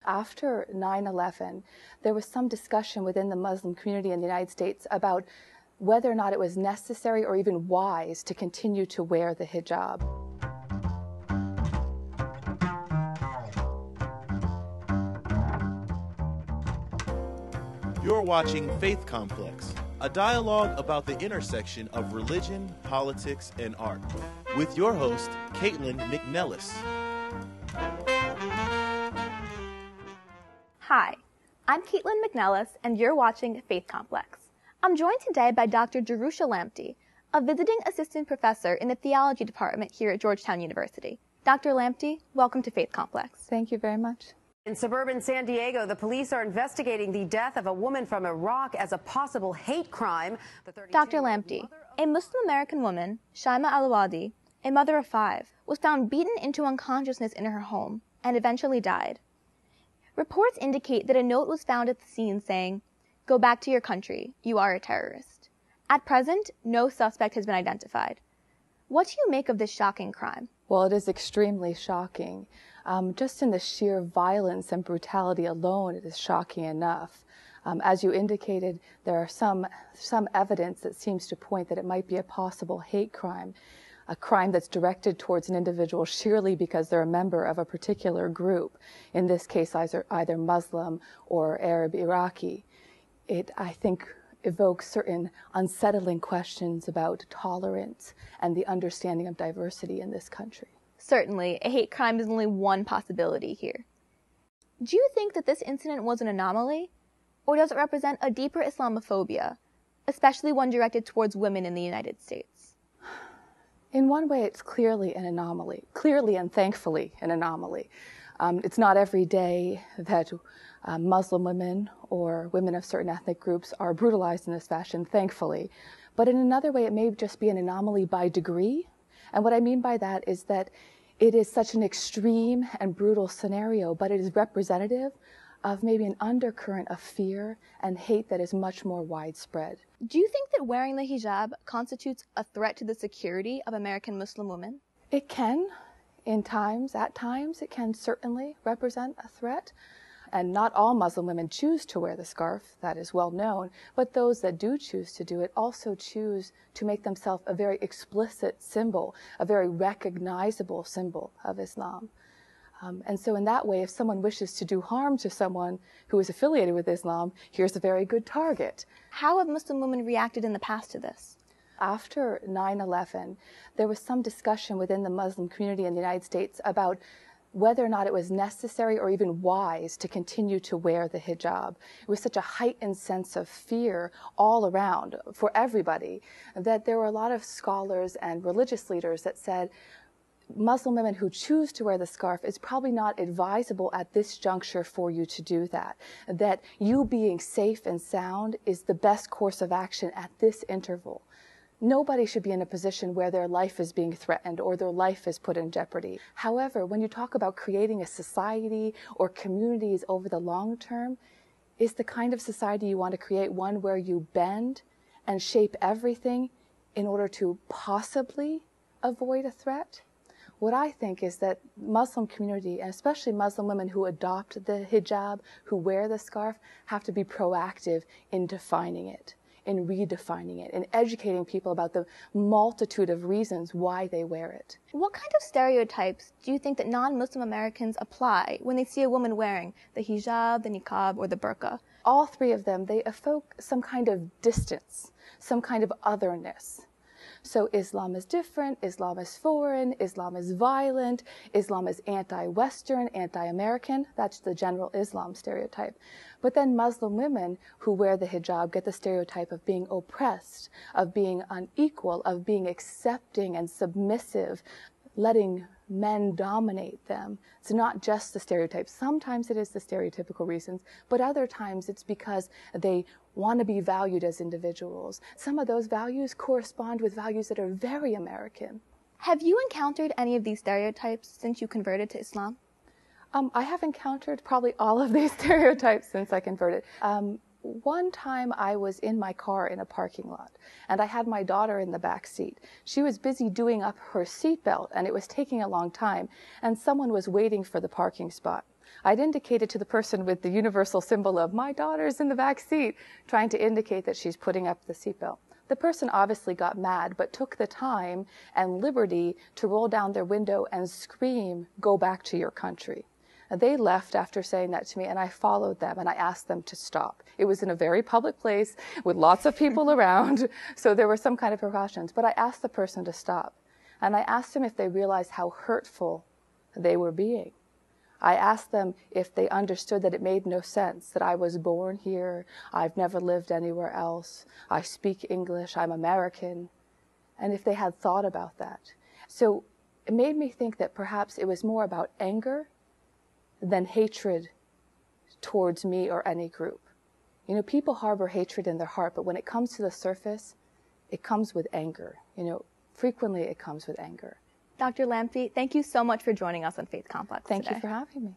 After 9/11, there was some discussion within the Muslim community in the United States about whether or not it was necessary or even wise to continue to wear the hijab. You're watching Faith Complex, a dialogue about the intersection of religion, politics, and art, with your host, Katelyn McNelis. Hi, I'm Katelyn McNelis, and you're watching Faith Complex. I'm joined today by Dr. Jerusha Lamptey, a visiting assistant professor in the theology department here at Georgetown University. Dr. Lamptey, welcome to Faith Complex. Thank you very much. In suburban San Diego, the police are investigating the death of a woman from Iraq as a possible hate crime. Dr. Lamptey, a Muslim-American woman, Shaima Alawadi, a mother of 5, was found beaten into unconsciousness in her home and eventually died. Reports indicate that a note was found at the scene saying, "Go back to your country, you are a terrorist." At present, no suspect has been identified. What do you make of this shocking crime? Well, it is extremely shocking. Just in the sheer violence and brutality alone, it is shocking enough. As you indicated, there are some evidence that seems to point that it might be a possible hate crime, a crime that's directed towards an individual sheerly because they're a member of a particular group, in this case either Muslim or Arab Iraqi. It, I think, evokes certain unsettling questions about tolerance and the understanding of diversity in this country. Certainly, a hate crime is only one possibility here. Do you think that this incident was an anomaly, or does it represent a deeper Islamophobia, especially one directed towards women in the United States? In one way, it's clearly an anomaly, clearly and thankfully an anomaly. It's not every day that Muslim women or women of certain ethnic groups are brutalized in this fashion, thankfully. But in another way, it may just be an anomaly by degree. And what I mean by that is that it is such an extreme and brutal scenario, but it is representative of maybe an undercurrent of fear and hate that is much more widespread. Do you think that wearing the hijab constitutes a threat to the security of American Muslim women? It can, at times, it can certainly represent a threat. And not all Muslim women choose to wear the scarf, that is well known, but those that do choose to do it also choose to make themselves a very explicit symbol, a very recognizable symbol of Islam. And so in that way, if someone wishes to do harm to someone who is affiliated with Islam, here's a very good target. How have Muslim women reacted in the past to this? After 9/11, there was some discussion within the Muslim community in the United States about whether or not it was necessary or even wise to continue to wear the hijab. It was such a heightened sense of fear all around for everybody that there were a lot of scholars and religious leaders that said Muslim women who choose to wear the scarf, it's probably not advisable at this juncture for you to do that. That you being safe and sound is the best course of action at this interval. Nobody should be in a position where their life is being threatened or their life is put in jeopardy. However, when you talk about creating a society or communities over the long term, is the kind of society you want to create one where you bend and shape everything in order to possibly avoid a threat? What I think is that Muslim community, and especially Muslim women who adopt the hijab, who wear the scarf, have to be proactive in defining it, in redefining it, in educating people about the multitude of reasons why they wear it. What kind of stereotypes do you think that non-Muslim Americans apply when they see a woman wearing the hijab, the niqab, or the burqa? All three of them, they evoke some kind of distance, some kind of otherness. So Islam is different, Islam is foreign, Islam is violent, Islam is anti-Western, anti-American. That's the general Islam stereotype. But then Muslim women who wear the hijab get the stereotype of being oppressed, of being unequal, of being accepting and submissive, letting men dominate them. It's not just the stereotype. Sometimes it is the stereotypical reasons, but other times it's because they want to be valued as individuals. Some of those values correspond with values that are very American. Have you encountered any of these stereotypes since you converted to Islam? I have encountered probably all of these stereotypes since I converted. One time I was in my car in a parking lot, and I had my daughter in the back seat. She was busy doing up her seatbelt, and it was taking a long time, and someone was waiting for the parking spot. I'd indicated to the person with the universal symbol of my daughter's in the back seat, trying to indicate that she's putting up the seatbelt. The person obviously got mad, but took the time and liberty to roll down their window and scream, "Go back to your country." And they left after saying that to me, and I followed them and I asked them to stop. It was in a very public place with lots of people around, so there were some kind of precautions. But I asked the person to stop, and I asked them if they realized how hurtful they were being. I asked them if they understood that it made no sense, that I was born here, I've never lived anywhere else, I speak English, I'm American, and if they had thought about that. So it made me think that perhaps it was more about anger than hatred towards me or any group. You know, people harbor hatred in their heart, but when it comes to the surface, it comes with anger. You know, frequently it comes with anger. Dr. Lamptey, thank you so much for joining us on Faith Complex Thank today. you for having me.